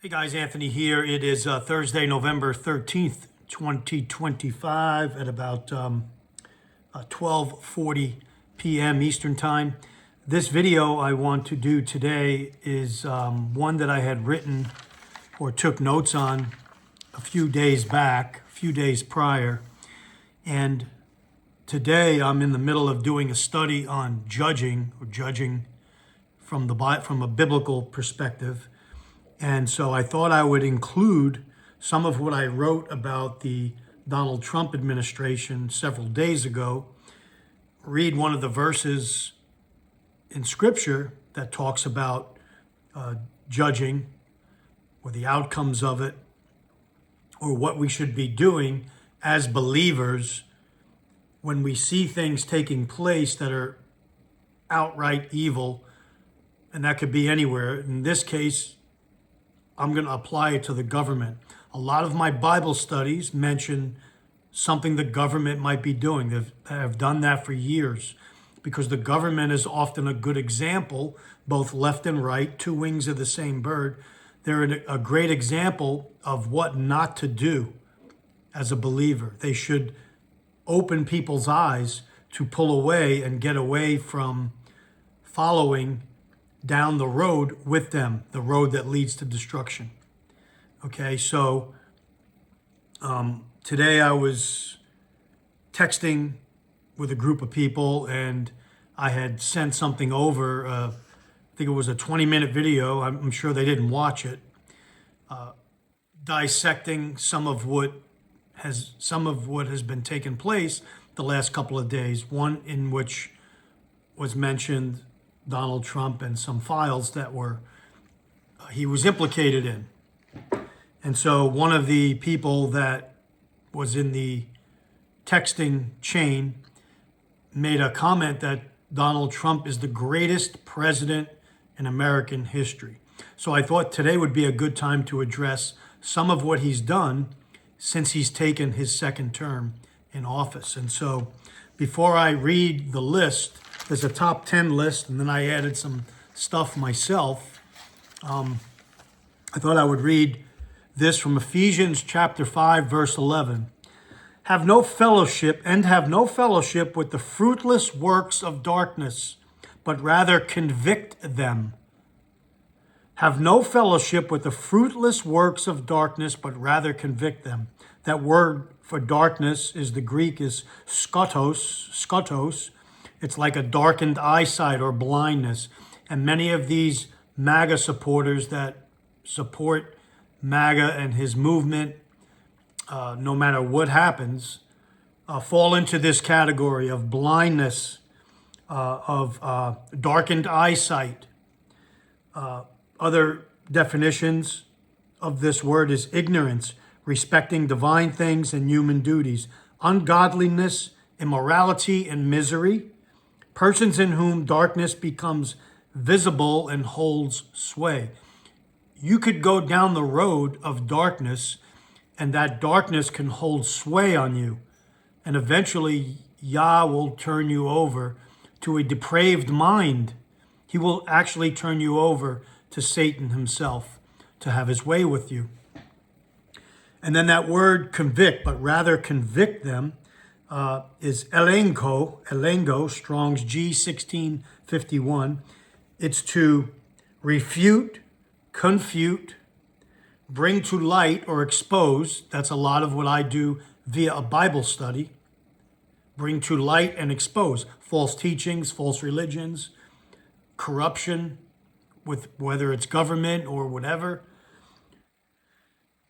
Hey guys, Anthony here. It is Thursday, November 13th, 2025 at about 12:40 p.m. Eastern Time. This video I want to do today is one that I had written or took notes on a few days back, a few days prior. And today I'm in the middle of doing a study on judging from a biblical perspective. And so I thought I would include some of what I wrote about the Donald Trump administration several days ago, read one of the verses in Scripture that talks about judging or the outcomes of it, or what we should be doing as believers when we see things taking place that are outright evil, and that could be anywhere. In this case, I'm going to apply it to the government. A lot of my Bible studies mention something the government might be doing. They have done that for years because the government is often a good example, both left and right, two wings of the same bird. They're a great example of what not to do as a believer. They should open people's eyes to pull away and get away from following down the road with them, the road that leads to destruction. Okay, so today I was texting with a group of people and I had sent something over. I think it was a 20-minute video. I'm sure they didn't watch it. Dissecting some of what has been taking place the last couple of days. One in which was mentioned Donald Trump and some files that he was implicated in. And so one of the people that was in the texting chain made a comment that Donald Trump is the greatest president in American history. So I thought today would be a good time to address some of what he's done since he's taken his second term in office. And so before I read the list, there's a top 10 list, and then I added some stuff myself. I thought I would read this from Ephesians chapter 5, verse 11. Have no fellowship with the fruitless works of darkness, but rather convict them. Have no fellowship with the fruitless works of darkness, but rather convict them. That word for darkness is the Greek is skotos. It's like a darkened eyesight or blindness. And many of these MAGA supporters that support MAGA and his movement, no matter what happens, fall into this category of blindness, of darkened eyesight. Other definitions of this word is ignorance, respecting divine things and human duties, ungodliness, immorality, and misery. Persons in whom darkness becomes visible and holds sway. You could go down the road of darkness, and that darkness can hold sway on you. And eventually, Yah will turn you over to a depraved mind. He will actually turn you over to Satan himself to have his way with you. And then that word convict, but rather convict them, is elengo, Strong's G1651. It's to refute, confute, bring to light or expose. That's a lot of what I do via a Bible study. Bring to light and expose false teachings, false religions, corruption, with whether it's government or whatever.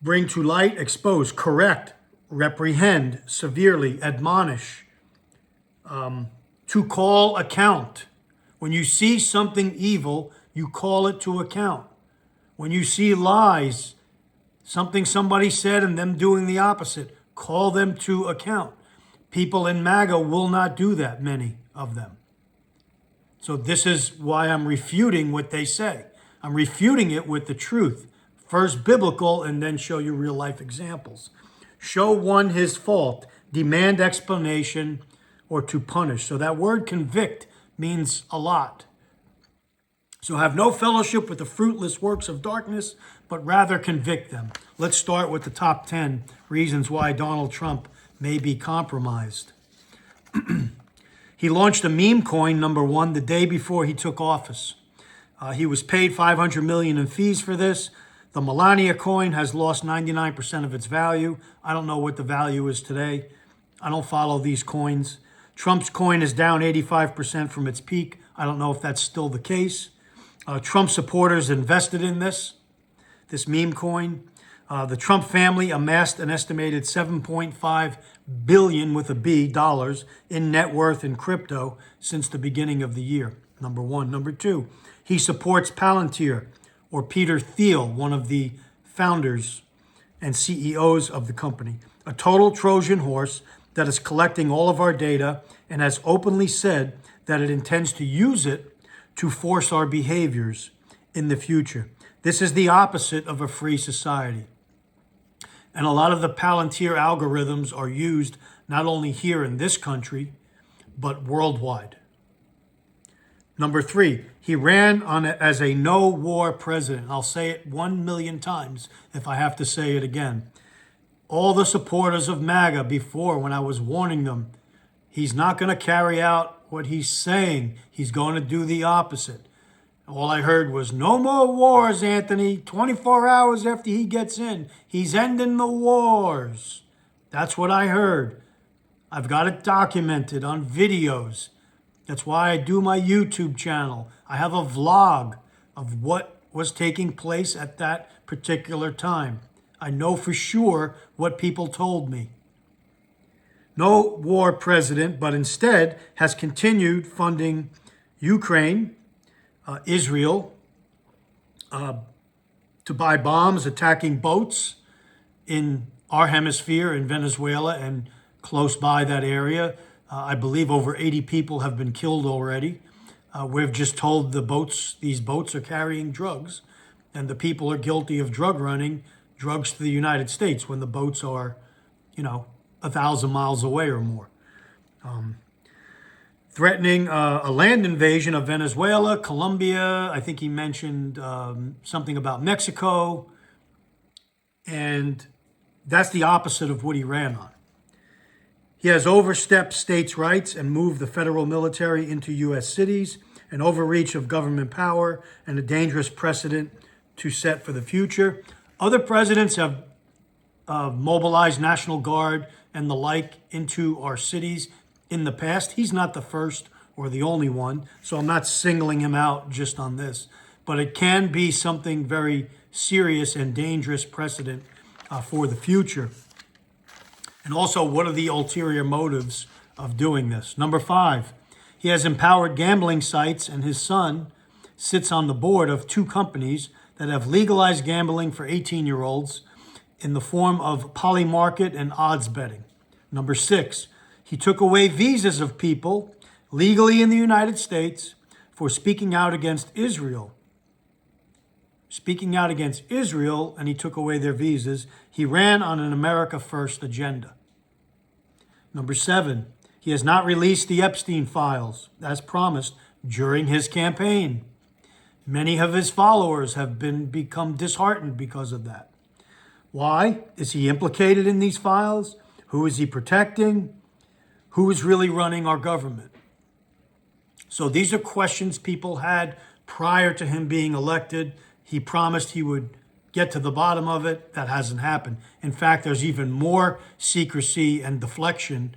Bring to light, expose, correct, reprehend, severely, admonish, to call account. When you see something evil, you call it to account. When you see lies, something somebody said and them doing the opposite, call them to account. People in MAGA will not do that, many of them. So this is why I'm refuting what they say. I'm refuting it with the truth. First biblical, and then show you real life examples. Show one his fault, demand explanation, or to punish. So that word convict means a lot. So have no fellowship with the fruitless works of darkness, but rather convict them. Let's start with the top 10 reasons why Donald Trump may be compromised. He launched a meme coin, number one, the day before he took office. He was paid $500 million in fees for this. The Melania coin has lost 99% of its value. I don't know what the value is today. I don't follow these coins. Trump's coin is down 85% from its peak. I don't know if that's still the case. Trump supporters invested in this meme coin. The Trump family amassed an estimated $7.5 billion with a B dollars in net worth in crypto since the beginning of the year. Number one. Number two, he supports Palantir, or Peter Thiel, one of the founders and CEOs of the company, a total Trojan horse that is collecting all of our data and has openly said that it intends to use it to force our behaviors in the future. This is the opposite of a free society. And a lot of the Palantir algorithms are used not only here in this country, but worldwide. Number three, he ran as a no-war president. I'll say it 1 million times if I have to say it again. All the supporters of MAGA before, when I was warning them, he's not going to carry out what he's saying. He's going to do the opposite. All I heard was, no more wars, Anthony. 24 hours after he gets in, he's ending the wars. That's what I heard. I've got it documented on videos. That's why I do my YouTube channel. I have a vlog of what was taking place at that particular time. I know for sure what people told me. No war president, but instead has continued funding Ukraine, Israel, to buy bombs, attacking boats in our hemisphere, in Venezuela and close by that area. I believe over 80 people have been killed already. We've just told these boats are carrying drugs, and the people are guilty of drug running drugs to the United States when the boats are, 1,000 miles away or more. Threatening a land invasion of Venezuela, Colombia. I think he mentioned something about Mexico. And that's the opposite of what he ran on. He has overstepped states' rights and moved the federal military into U.S. cities, an overreach of government power, and a dangerous precedent to set for the future. Other presidents have mobilized National Guard and the like into our cities in the past. He's not the first or the only one, so I'm not singling him out just on this. But it can be something very serious and dangerous precedent for the future. And also, what are the ulterior motives of doing this? Number five, he has empowered gambling sites, and his son sits on the board of two companies that have legalized gambling for 18-year-olds in the form of Polymarket and odds betting. Number six, he took away visas of people legally in the United States for speaking out against Israel. And he took away their visas. He ran on an America First agenda. Number seven, he has not released the Epstein files as promised during his campaign. Many of his followers have become disheartened because of that. Why? Is he implicated in these files? Who is he protecting? Who is really running our government? So these are questions people had prior to him being elected. He promised he would get to the bottom of it. That hasn't happened. In fact, there's even more secrecy and deflection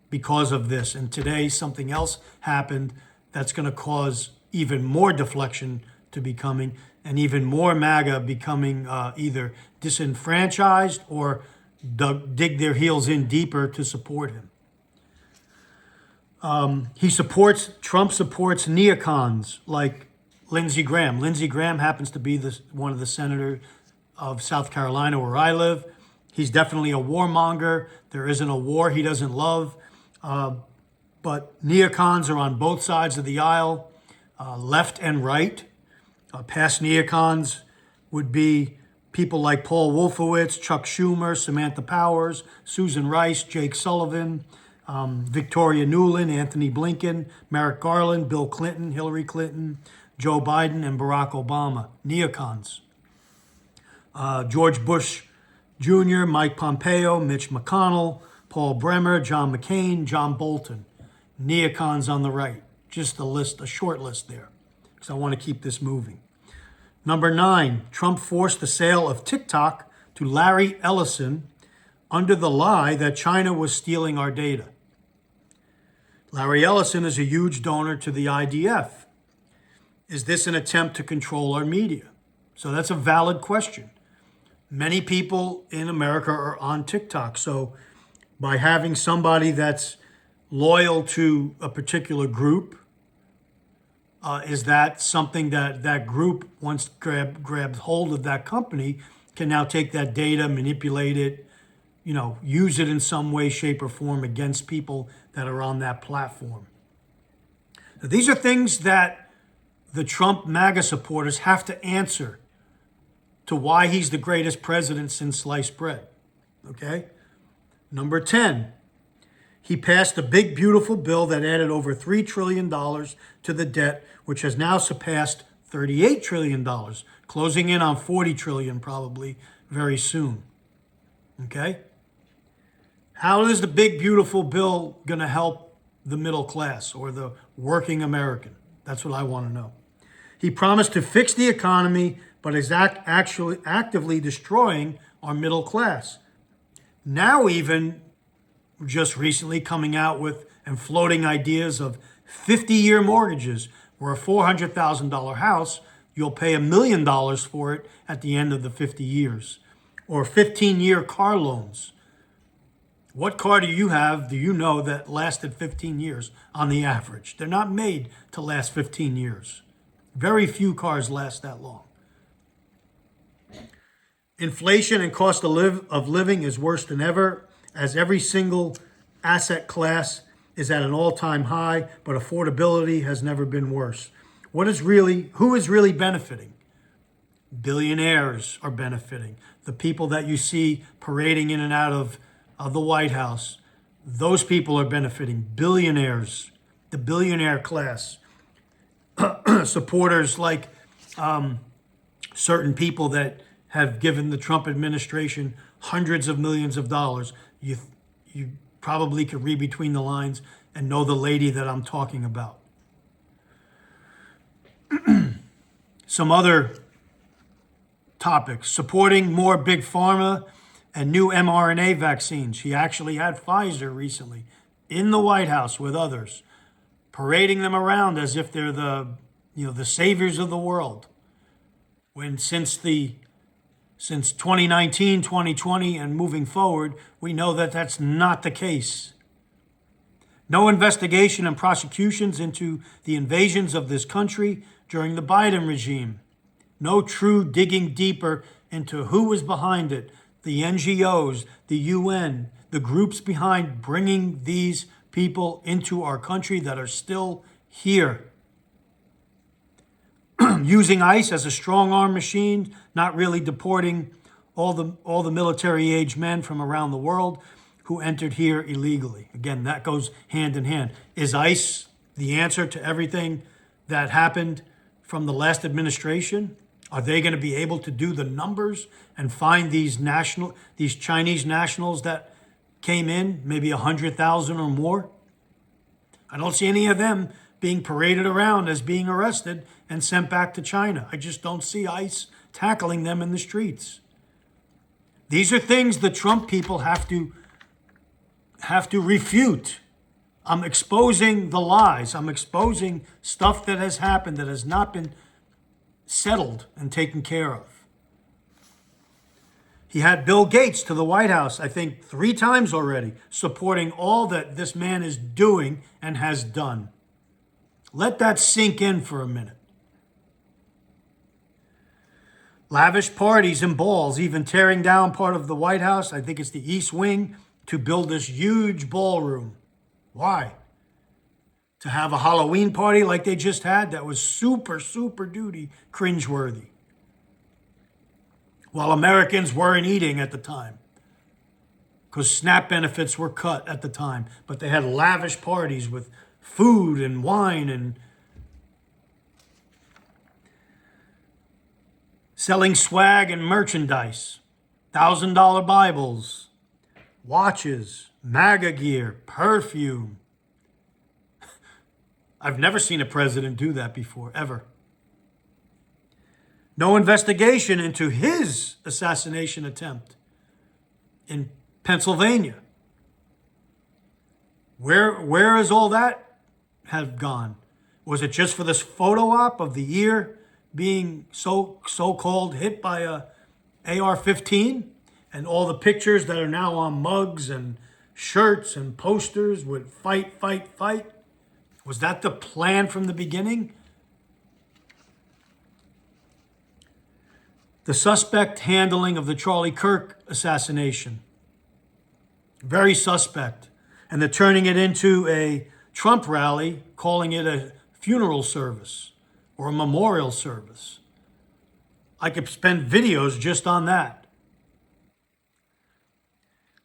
because of this. And today, something else happened that's going to cause even more deflection to be coming, and even more MAGA becoming either disenfranchised or dig their heels in deeper to support him. Trump supports neocons like Lindsey Graham. Lindsey Graham happens to be one of the senators of South Carolina where I live. He's definitely a warmonger. There isn't a war he doesn't love. But neocons are on both sides of the aisle, left and right. Past neocons would be people like Paul Wolfowitz, Chuck Schumer, Samantha Powers, Susan Rice, Jake Sullivan, Victoria Nuland, Anthony Blinken, Merrick Garland, Bill Clinton, Hillary Clinton, Joe Biden and Barack Obama, neocons. George Bush Jr., Mike Pompeo, Mitch McConnell, Paul Bremer, John McCain, John Bolton. Neocons on the right. Just a short list there, because I want to keep this moving. Number 9, Trump forced the sale of TikTok to Larry Ellison under the lie that China was stealing our data. Larry Ellison is a huge donor to the IDF. Is this an attempt to control our media? So that's a valid question. Many people in America are on TikTok. So by having somebody that's loyal to a particular group, is that something that that group, once grabs hold of that company, can now take that data, manipulate it, use it in some way, shape, or form against people that are on that platform? Now, these are things that the Trump MAGA supporters have to answer to why he's the greatest president since sliced bread. Okay? Number 10, he passed a big, beautiful bill that added over $3 trillion to the debt, which has now surpassed $38 trillion, closing in on $40 trillion probably very soon. Okay? How is the big, beautiful bill going to help the middle class or the working American? That's what I want to know. He promised to fix the economy, but is actually actively destroying our middle class. Now even just recently coming out with and floating ideas of 50-year mortgages, where a $400,000 house, you'll pay $1 million for it at the end of the 50 years. Or 15-year car loans. What car do you have, that lasted 15 years on the average? They're not made to last 15 years. Very few cars last that long. Inflation and cost of living is worse than ever, as every single asset class is at an all-time high, but affordability has never been worse. Who is really benefiting? Billionaires are benefiting. The people that you see parading in and out of the White House, those people are benefiting. Billionaires, the billionaire class, supporters like certain people that have given the Trump administration hundreds of millions of dollars. You probably could read between the lines and know the lady that I'm talking about. Some other topics: supporting more big pharma and new mRNA vaccines. He actually had Pfizer recently in the White House with others, parading them around as if they're the saviors of the world. When since 2019, 2020, and moving forward, we know that that's not the case. No investigation and prosecutions into the invasions of this country during the Biden regime. No true digging deeper into who was behind it, the NGOs, the UN, the groups behind bringing these people into our country that are still here. Using ICE as a strong-arm machine, not really deporting all the military-age men from around the world who entered here illegally. Again, that goes hand in hand. Is ICE the answer to everything that happened from the last administration? Are they going to be able to do the numbers and find these Chinese nationals that came in, maybe 100,000 or more? I don't see any of them being paraded around as being arrested and sent back to China. I just don't see ICE tackling them in the streets. These are things the Trump people have to refute. I'm exposing the lies. I'm exposing stuff that has happened that has not been settled and taken care of. He had Bill Gates to the White House, I think 3 times already, supporting all that this man is doing and has done. Let that sink in for a minute. Lavish parties and balls, even tearing down part of the White House, I think it's the East Wing, to build this huge ballroom. Why? To have a Halloween party like they just had that was super, super duty cringeworthy. While Americans weren't eating at the time, because SNAP benefits were cut at the time, but they had lavish parties with food and wine and selling swag and merchandise, $1,000 Bibles, watches, MAGA gear, perfume. I've never seen a president do that before, ever. No investigation into his assassination attempt in Pennsylvania. Where has all that have gone? Was it just for this photo op of the ear being so-called hit by a AR-15, and all the pictures that are now on mugs and shirts and posters with fight, fight, fight? Was that the plan from the beginning? The suspect handling of the Charlie Kirk assassination. Very suspect. And they're turning it into a Trump rally, calling it a funeral service or a memorial service. I could spend videos just on that.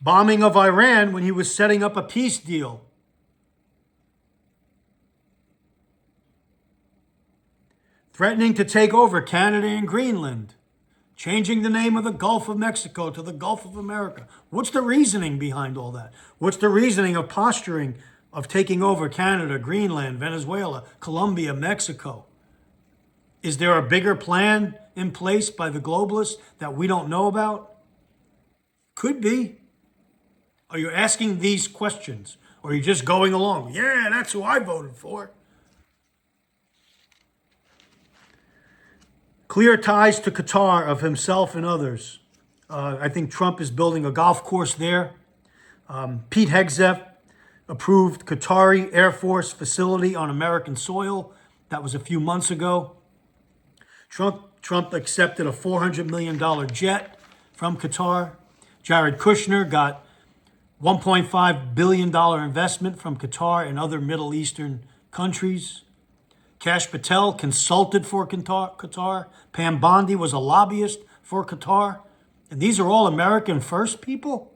Bombing of Iran when he was setting up a peace deal. Threatening to take over Canada and Greenland. Changing the name of the Gulf of Mexico to the Gulf of America. What's the reasoning behind all that? What's the reasoning of posturing of taking over Canada, Greenland, Venezuela, Colombia, Mexico? Is there a bigger plan in place by the globalists that we don't know about? Could be. Are you asking these questions? Or are you just going along? Yeah, that's who I voted for. Clear ties to Qatar of himself and others. I think Trump is building a golf course there. Pete Hegseth approved Qatari Air Force facility on American soil. That was a few months ago. Trump accepted a $400 million jet from Qatar. Jared Kushner got $1.5 billion investment from Qatar and other Middle Eastern countries. Kash Patel consulted for Qatar. Pam Bondi was a lobbyist for Qatar. And these are all American first people?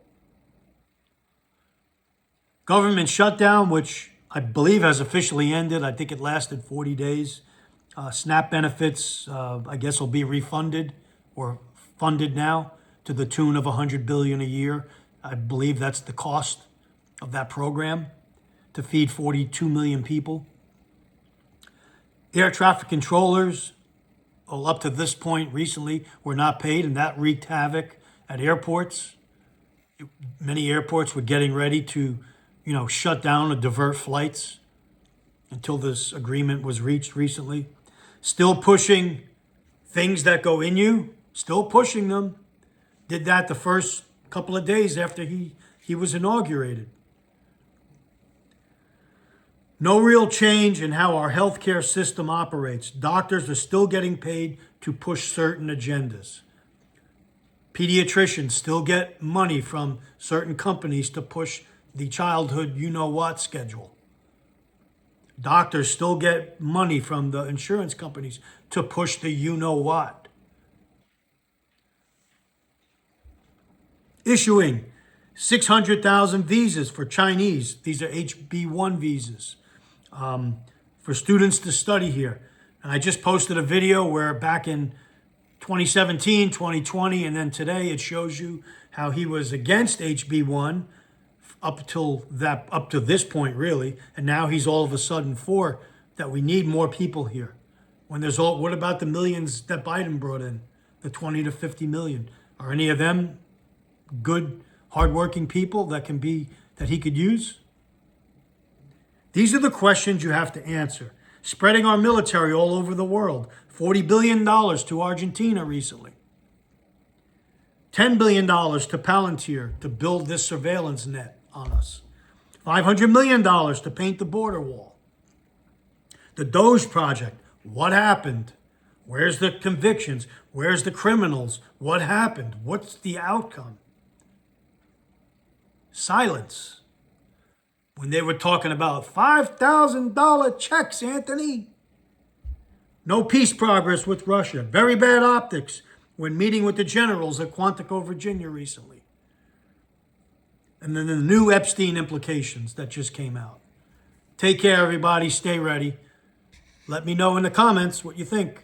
Government shutdown, which I believe has officially ended. I think it lasted 40 days. SNAP benefits, I guess, will be refunded or funded now to the tune of $100 billion a year. I believe that's the cost of that program to feed 42 million people. Air traffic controllers, up to this point recently, were not paid, and that wreaked havoc at airports. Many airports were getting ready to, shut down or divert flights until this agreement was reached recently. Still pushing things that go in you, still pushing them. Did that the first couple of days after he was inaugurated. No real change in how our healthcare system operates. Doctors are still getting paid to push certain agendas. Pediatricians still get money from certain companies to push the childhood you-know-what schedule. Doctors still get money from the insurance companies to push the you-know-what. Issuing 600,000 visas for Chinese. These are HB1 visas. For students to study here. And I just posted a video where back in 2017, 2020, and then today it shows you how he was against HB1 up to this point, really. And now he's all of a sudden for that we need more people here. When what about the millions that Biden brought in? The 20 to 50 million. Are any of them good, hardworking people that he could use? These are the questions you have to answer. Spreading our military all over the world. $40 billion to Argentina recently. $10 billion to Palantir to build this surveillance net on us. $500 million to paint the border wall. The Doge project. What happened? Where's the convictions? Where's the criminals? What happened? What's the outcome? Silence. When they were talking about $5,000 checks, Anthony. No peace progress with Russia. Very bad optics when meeting with the generals at Quantico, Virginia recently. And then the new Epstein implications that just came out. Take care, everybody. Stay ready. Let me know in the comments what you think.